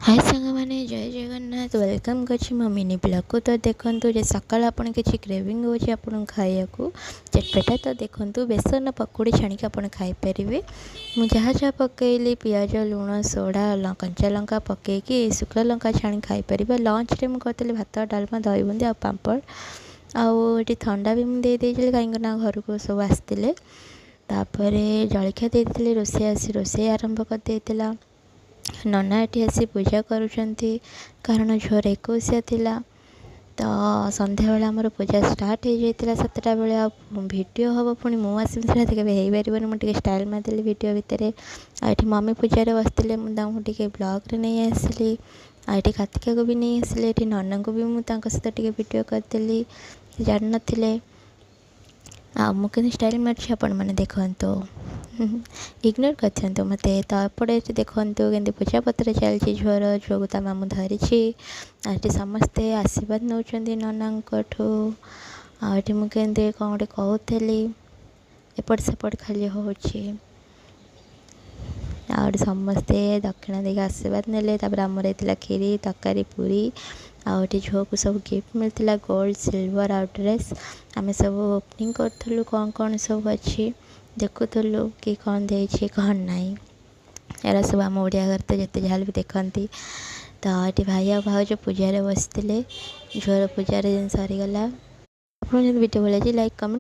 हाय सांग मैंने जय जगन्नाथ वेलकम कर मो मिनी ब्लॉग को। तो देखो जे सकाल आप किसी क्रेविंग हो खाया चटपटा तो देखो बेसन पकोड़ी छाणिक आप खाईपर। मुझे जहाँ जहाँ पकईली पिज लुण सोडा कंचा लंका पकईकि शुक्ला लंका छाणी खाईपर। लंच रे मुझे भात डालमा दही बुंदी आ पापड़ आठी थंडा भी मुझे कहीं घर को सब आसते जलखिया देती रोषे आसी रोषे आरंभ कर नना ये आसी पूजा करुँच कारण झोर 21 थिला। तो संध्या बेला आमर पूजा स्टार्ट हो जाता 7टा बेले आ भिड हम पुणी मुझे केवे हो पारे मुझे स्टाइल मारदेली भिड भितर आठी मम्मी पूजा बसते मुझे ब्लॉग नहीं आसली आठी कार्तिका को भी नहीं आसली नना को भी मुझे सहित भिड करदेली जान नी मुझे स्टाइल मार्च आपण मैंने देखो इग्नोर कर मत। तो एपटे देखूँ के पूजा पत्र चलती झोर झुआ को मामू धरी आठ समस्ते आशीर्वाद नौ नना आठी मुझे कौन गोटे कहूली एपट सेपट खाली हो समस्ते दक्षिणा देके आशीर्वाद नेले। आमर होता खीरी तरकारी पूरी आठ झुआ को सब गिफ्ट मिलता गोल्ड सिल्वर आउ ड्रेस आम सब ओपनिंग करूँ कौन कौन सब अच्छी देखुलु कि कौन दे कौन नाई एरा सब आम ओडिया घर तो जिते जहाँ भी देखती। तो ये भाई आ भाज पूजा बसते झुआर पूजार जेन सरीगला। आप वीडियो भल लाइक कमेंट